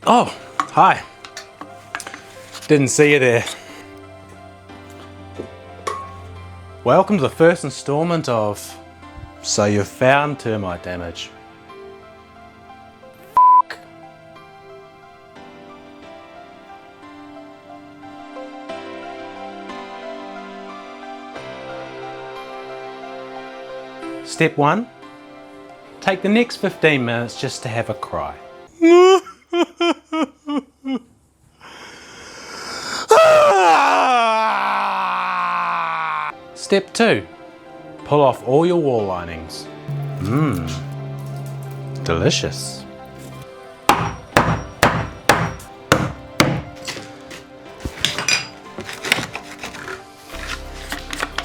Oh, hi. Didn't see you there. Welcome to the first installment of So You've Found Termite Damage. Step 1. Take the next 15 minutes just to have a cry. Step 2. Pull off all your wall linings. Delicious.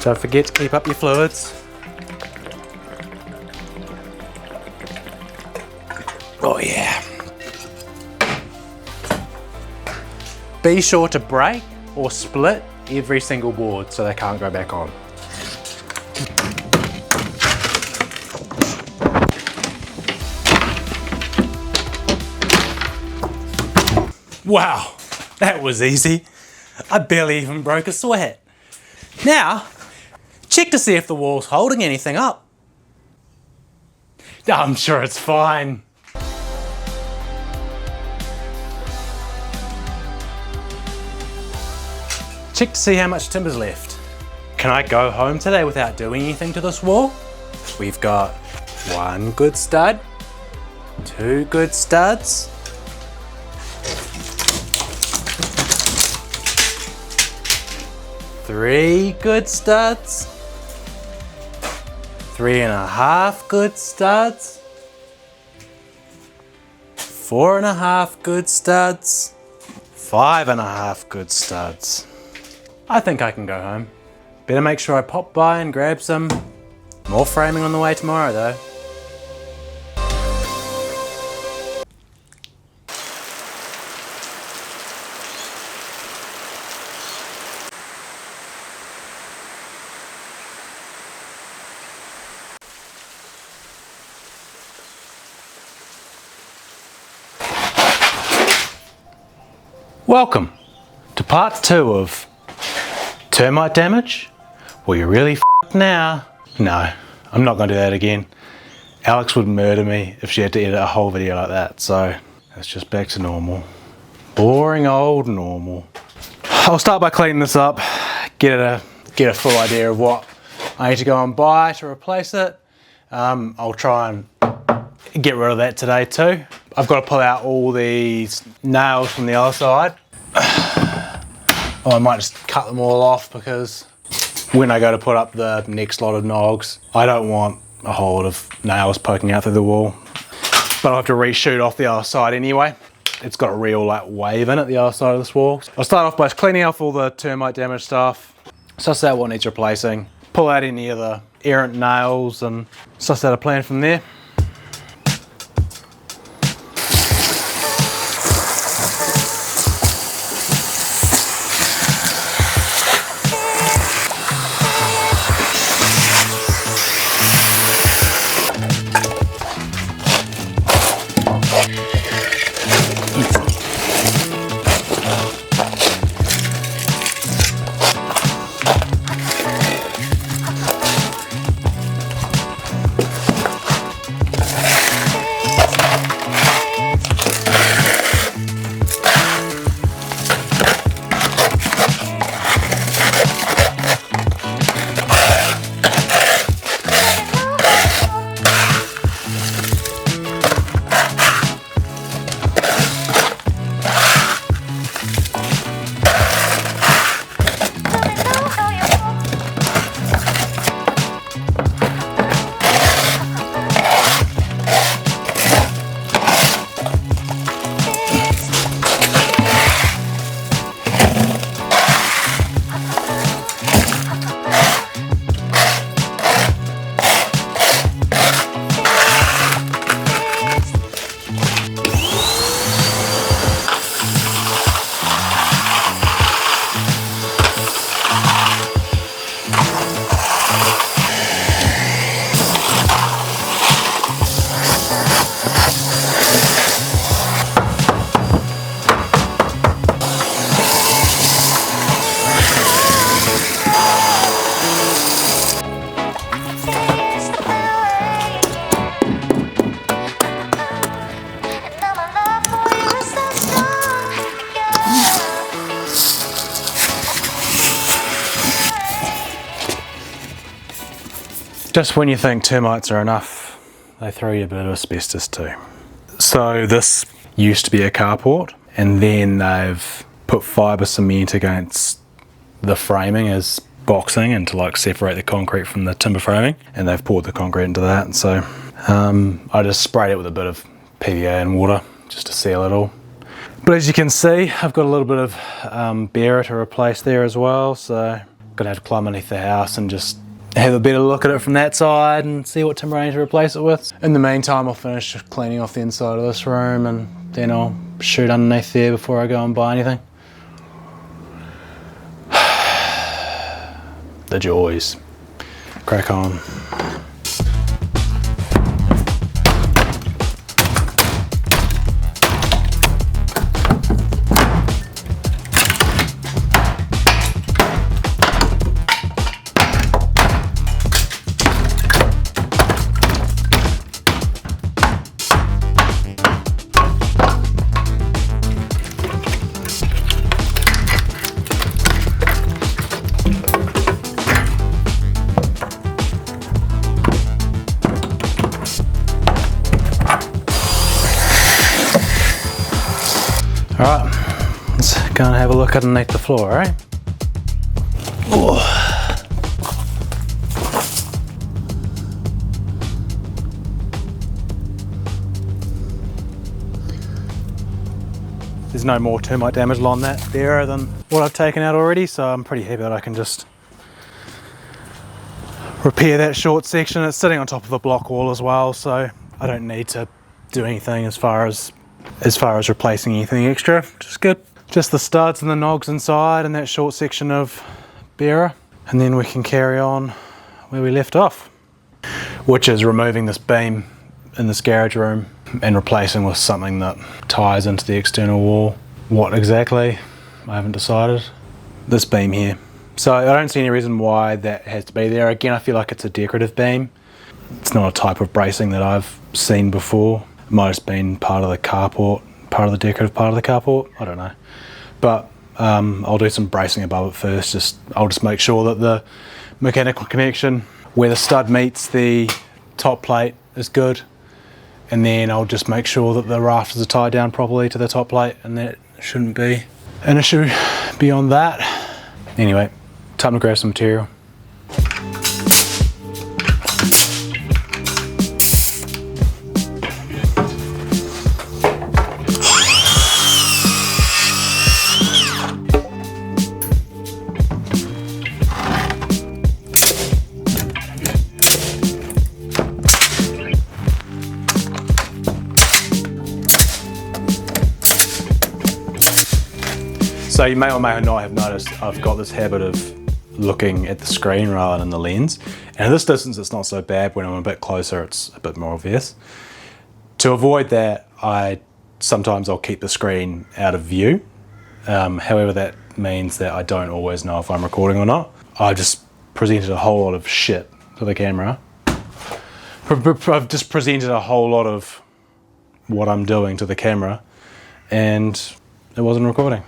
Don't forget to keep up your fluids. Oh yeah. Be sure to break or split every single board so they can't go back on. Wow, that was easy. I barely even broke a sweat. Now, check to see if the wall's holding anything up. I'm sure it's fine. Check to see how much timber's left. Can I go home today without doing anything to this wall? We've got 1 good stud, 2 good studs, 3 good studs, 3.5 good studs, 4.5 good studs, 5.5 good studs. I think I can go home. Better make sure I pop by and grab some more framing on the way tomorrow though. Welcome to part 2 of termite damage? Well, you're really f***ed now. No, I'm not gonna do that again. Alex would murder me if she had to edit a whole video like that, so it's just back to normal. Boring old normal. I'll start by cleaning this up, get a full idea of what I need to go and buy to replace it. I'll try and get rid of that today too. I've got to pull out all these nails from the other side. Or I might just cut them all off because when I go to put up the next lot of nogs, I don't want a whole lot of nails poking out through the wall. But I'll have to reshoot off the other side anyway. It's got a real like wave in it, the other side of this wall. I'll start off by cleaning off all the termite damage stuff, suss out what needs replacing, pull out any of the errant nails and suss out a plan from there. Just when you think termites are enough, they throw you a bit of asbestos too. So this used to be a carport, and then they've put fibre cement against the framing as boxing and to like separate the concrete from the timber framing, and they've poured the concrete into that. And so I just sprayed it with a bit of PVA and water just to seal it all. But as you can see, I've got a little bit of bearer to replace there as well, so I'm gonna have to climb underneath the house and just have a better look at it from that side and see what timber I need to replace it with. In the meantime, I'll finish cleaning off the inside of this room, and then I'll shoot underneath there before I go and buy anything. The joys. Crack on. Alright, let's go and have a look underneath the floor, alright? There's no more termite damage on that bearer than what I've taken out already, so I'm pretty happy that I can just repair that short section. It's sitting on top of the block wall as well, so I don't need to do anything as far as replacing anything extra, which is good. Just the studs and the nogs inside and that short section of bearer, and then we can carry on where we left off, which is removing this beam in this garage room and replacing with something that ties into the external wall. What exactly, I haven't decided. This beam here. So I don't see any reason why that has to be there. Again, I feel like it's a decorative beam. It's not a type of bracing that I've seen before. It might have just been part of the carport, part of the decorative part of the carport, I don't know. But I'll do some bracing above it first. I'll just make sure that the mechanical connection where the stud meets the top plate is good. And then I'll just make sure that the rafters are tied down properly to the top plate, and that shouldn't be an issue beyond that. Anyway, time to grab some material. So you may or may not have noticed I've got this habit of looking at the screen rather than the lens. And at this distance it's not so bad. When I'm a bit closer it's a bit more obvious. To avoid that, sometimes I'll keep the screen out of view. However, that means that I don't always know if I'm recording or not. I just presented a whole lot of shit to the camera. I've just presented a whole lot of what I'm doing to the camera, and it wasn't recording.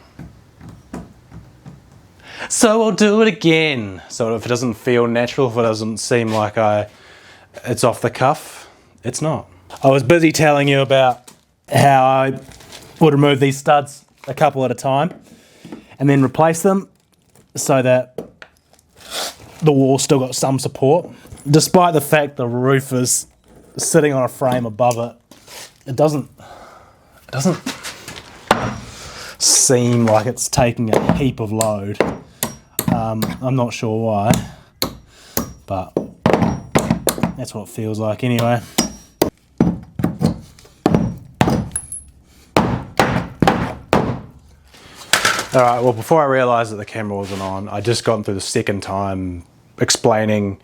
So I'll do it again. So if it doesn't feel natural, if it doesn't seem like it's off the cuff, it's not. I was busy telling you about how I would remove these studs a couple at a time and then replace them so that the wall still got some support. Despite the fact the roof is sitting on a frame above it, it doesn't seem like it's taking a heap of load. I'm not sure why, but that's what it feels like anyway. Alright, well, before I realised that the camera wasn't on, I just gone through the second time explaining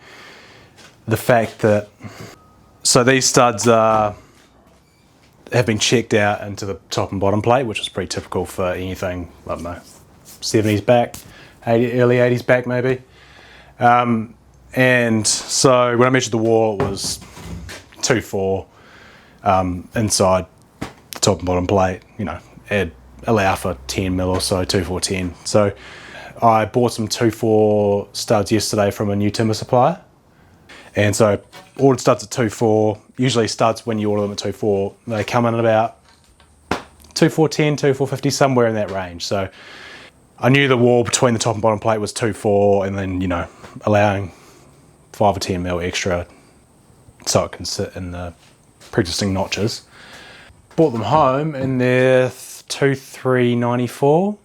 the fact that, so these studs have been checked out into the top and bottom plate, which is pretty typical for anything, I don't know, 70s back, early 80s back maybe. And so when I measured the wall, it was 2.4 inside the top and bottom plate, you know, allow for 10 mil or so, 2.4, 10. So I bought some 2.4 studs yesterday from a new timber supplier, And so ordered studs at 2.4. Usually studs, when you order them at 2.4, they come in at about 2.410, 2.450, somewhere in that range. So I knew the wall between the top and bottom plate was 2.4, and then, you know, allowing 5 or 10 mil extra so it can sit in the pre-existing notches. Bought them home and they're 2.394,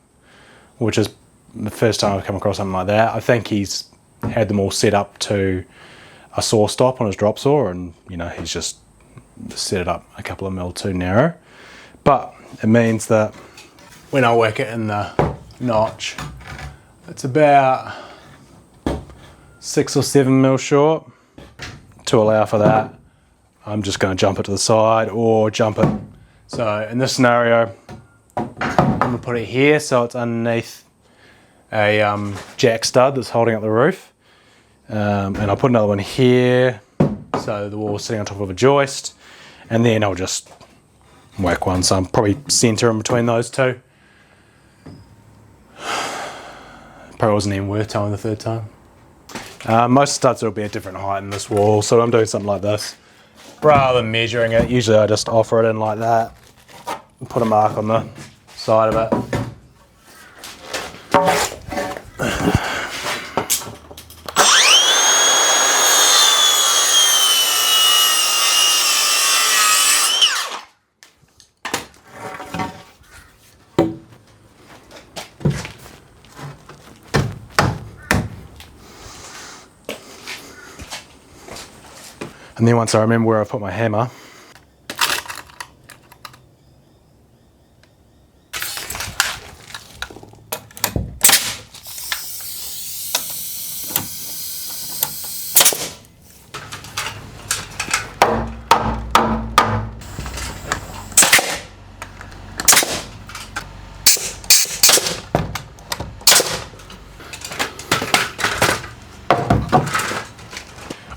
which is the first time I've come across something like that. I think he's had them all set up to a saw stop on his drop saw, and you know, he's just set it up a couple of mil too narrow. But it means that when I whack it in the notch, it's about 6 or 7 mil short. To allow for that, I'm just going to jump it to the side or jump it. So in this scenario, I'm going to put it here so it's underneath a jack stud that's holding up the roof. And I'll put another one here so the wall's sitting on top of a joist, and then I'll just whack one, so I'm probably centre in between those two. Probably wasn't even worth towing the third time. Most studs will be a different height in this wall, so I'm doing something like this. Rather than measuring it, usually I just offer it in like that and put a mark on the side of it. And then once I remember where I put my hammer,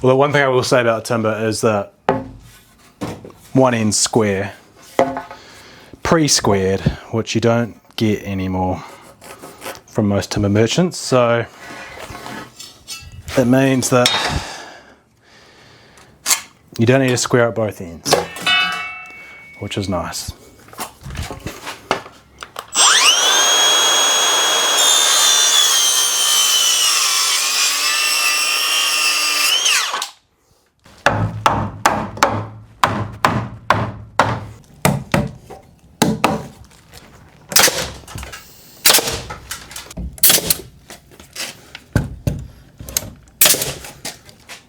well, the one thing I will say about timber is that one end's square, pre-squared, which you don't get anymore from most timber merchants. So it means that you don't need to square up both ends, which is nice.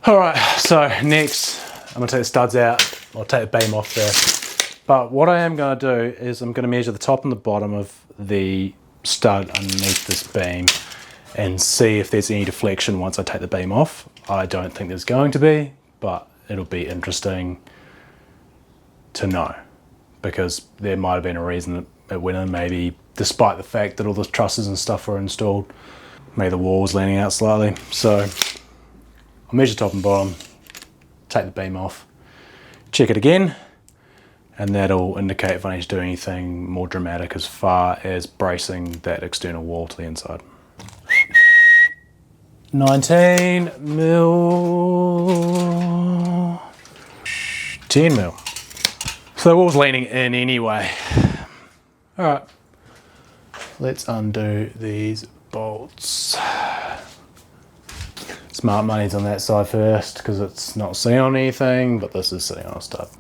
Alright, so next I'm going to take the studs out. I'll take the beam off first. But what I am going to do is I'm going to measure the top and the bottom of the stud underneath this beam and see if there's any deflection once I take the beam off. I don't think there's going to be, but it'll be interesting to know, because there might have been a reason that it went in, maybe despite the fact that all the trusses and stuff were installed, maybe the wall was leaning out slightly. So I'll measure top and bottom, take the beam off, check it again, and that'll indicate if I need to do anything more dramatic as far as bracing that external wall to the inside. 19 mil, 10 mil. So the wall's leaning in anyway. All right, let's undo these bolts. Smart money's on that side first because it's not sitting on anything, but this is sitting on stuff.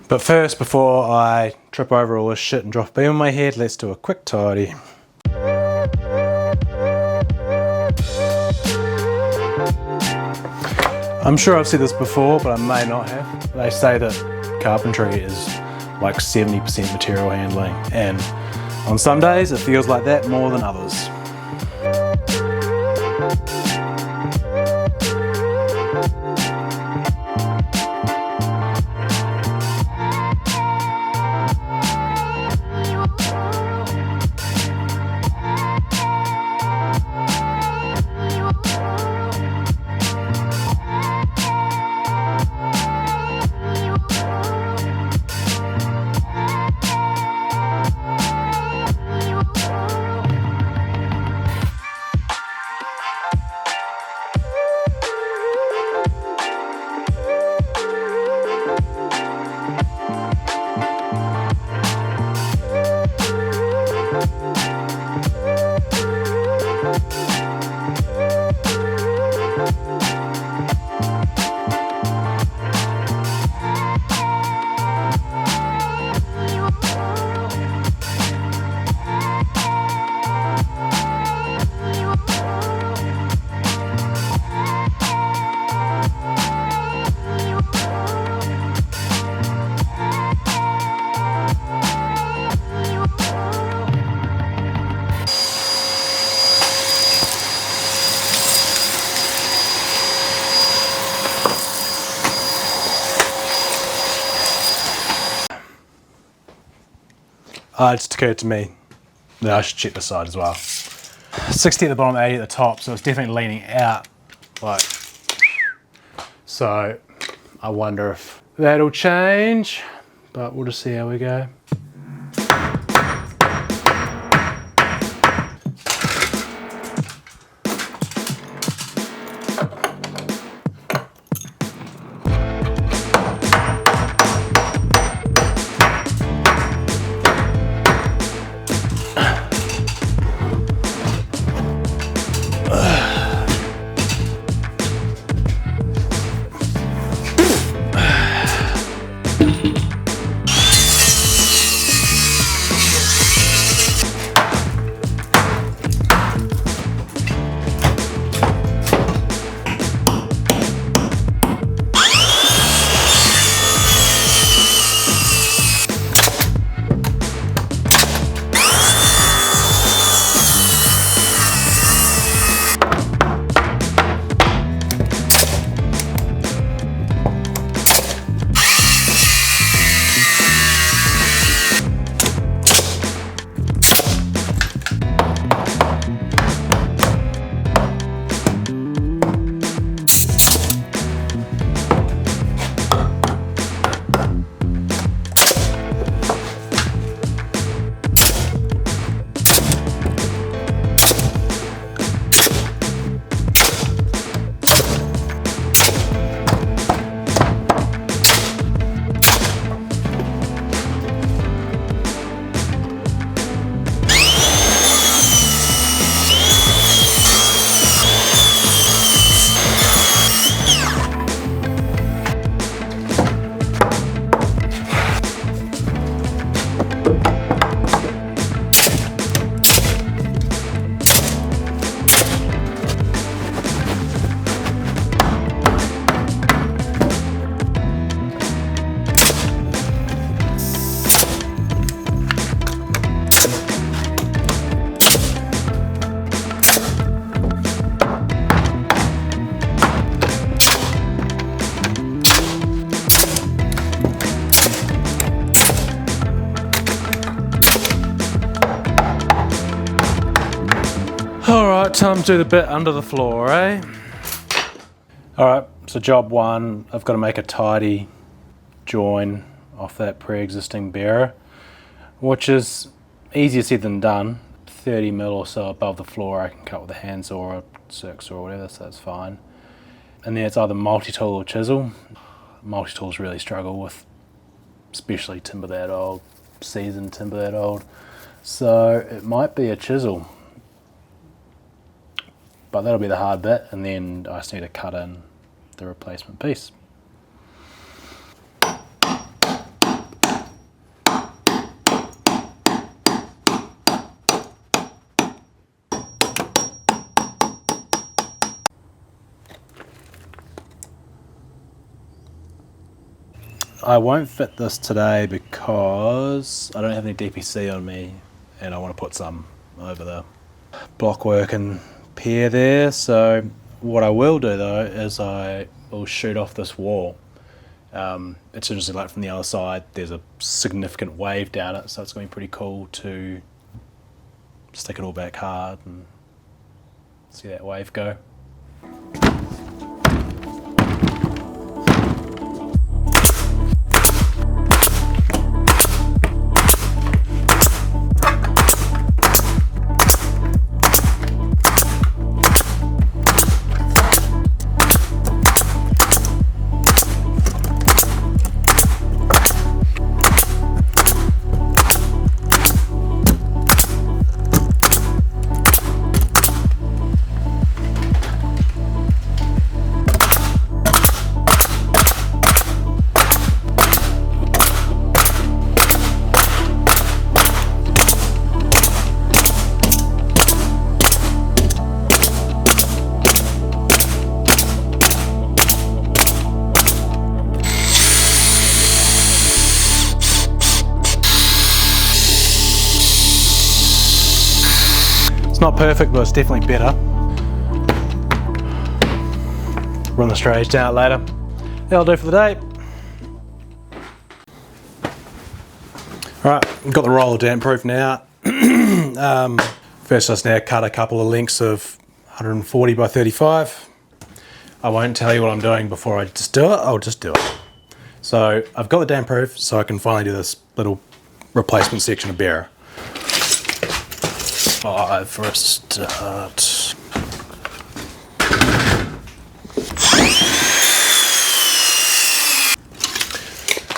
But first, before I trip over all this shit and drop a beam on my head, let's do a quick tidy. I'm sure I've said this before, but I may not have. They say that carpentry is like 70% material handling, and on some days it feels like that more than others. It just occurred to me that I should check this side as well. 60 at the bottom, 80 at the top, so it's definitely leaning out. Like, so I wonder if that'll change, but we'll just see how we go. Alright, time to do the bit under the floor, eh? Alright, so job one, I've got to make a tidy join off that pre-existing bearer, which is easier said than done. 30mm or so above the floor I can cut with a handsaw or a circ saw or whatever, so that's fine. And then it's either multi-tool or chisel. Multi-tools really struggle with, especially timber that old, seasoned timber that old. So it might be a chisel. But that'll be the hard bit, and then I just need to cut in the replacement piece. I won't fit this today because I don't have any DPC on me, and I want to put some over the blockwork and pier there. So what I will do though is I will shoot off this wall. It's interesting, like from the other side there's a significant wave down it, so it's going to be pretty cool to stick it all back hard and see that wave go. Not perfect, but it's definitely better. Run the strays down later. That'll do for the day. Alright, I've got the roller damp proof now. First just now cut a couple of lengths of 140 by 35. I won't tell you what I'm doing before I just do it, I'll just do it. So I've got the damp proof so I can finally do this little replacement section of bearer. 5 for a start.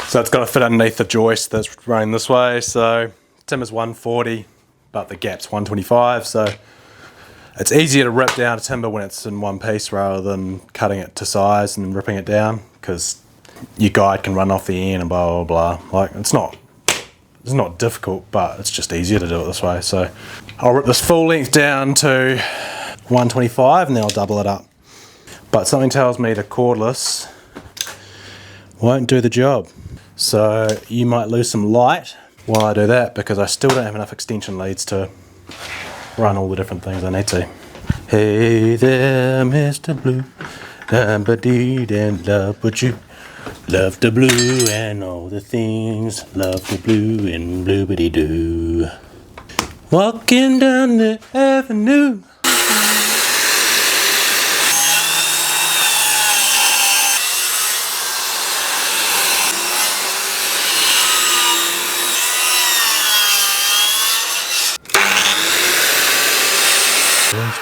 So it's got to fit underneath the joist that's running this way. So timber's 140, but the gap's 125. So it's easier to rip down a timber when it's in one piece rather than cutting it to size and ripping it down, because your guide can run off the end and blah blah blah. Like it's not difficult, but it's just easier to do it this way. So I'll rip this full length down to 125 and then I'll double it up. But something tells me the cordless won't do the job. So you might lose some light while I do that, because I still don't have enough extension leads to run all the different things I need to. Hey there, Mr. Blue, dee and love what you love the blue and all the things, love the blue and bloobity doo. Walking down the avenue.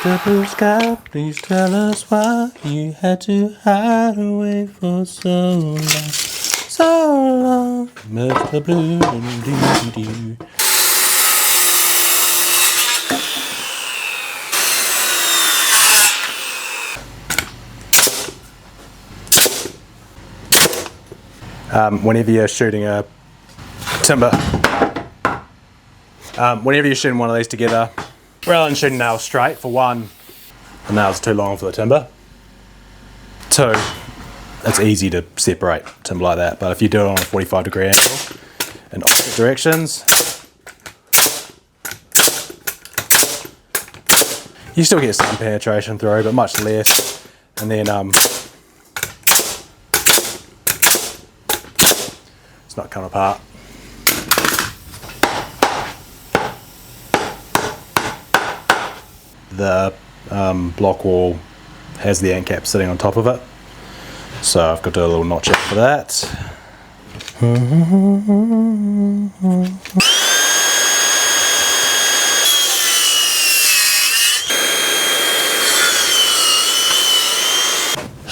Mr. Blue Sky, please tell us why you had to hide away for so long. So long, Mr. Blue and doo. Whenever you're shooting a timber, whenever you're shooting one of these together, rather than shooting nails straight, for one, the nails are too long for the timber. Two, it's easy to separate timber like that, but if you do it on a 45-degree angle in opposite directions, you still get some penetration through, but much less. And then it's not coming apart. The block wall has the end cap sitting on top of it, so I've got to do a little notch up for that.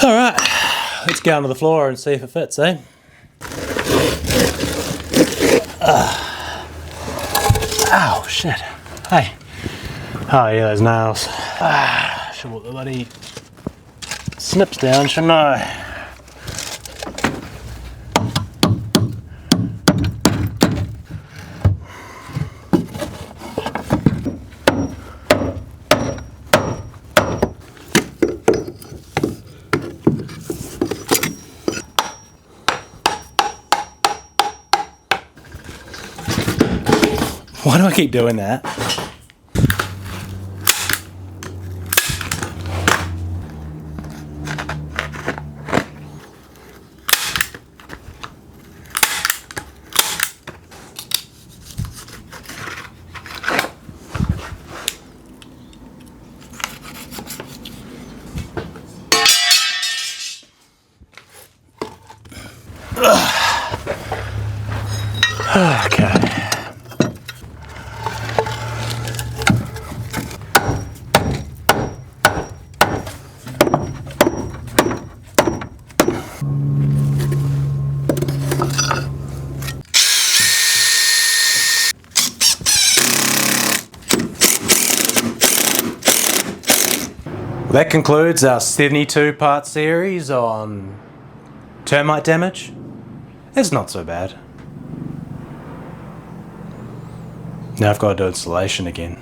Alright, let's go onto the floor and see if it fits, eh? Oh shit, hey. Oh yeah, those nails. Should put the bloody snips down, shouldn't I? Why do I keep doing that? Okay. That concludes our 72-part series on termite damage. It's not so bad. Now I've got to do installation again.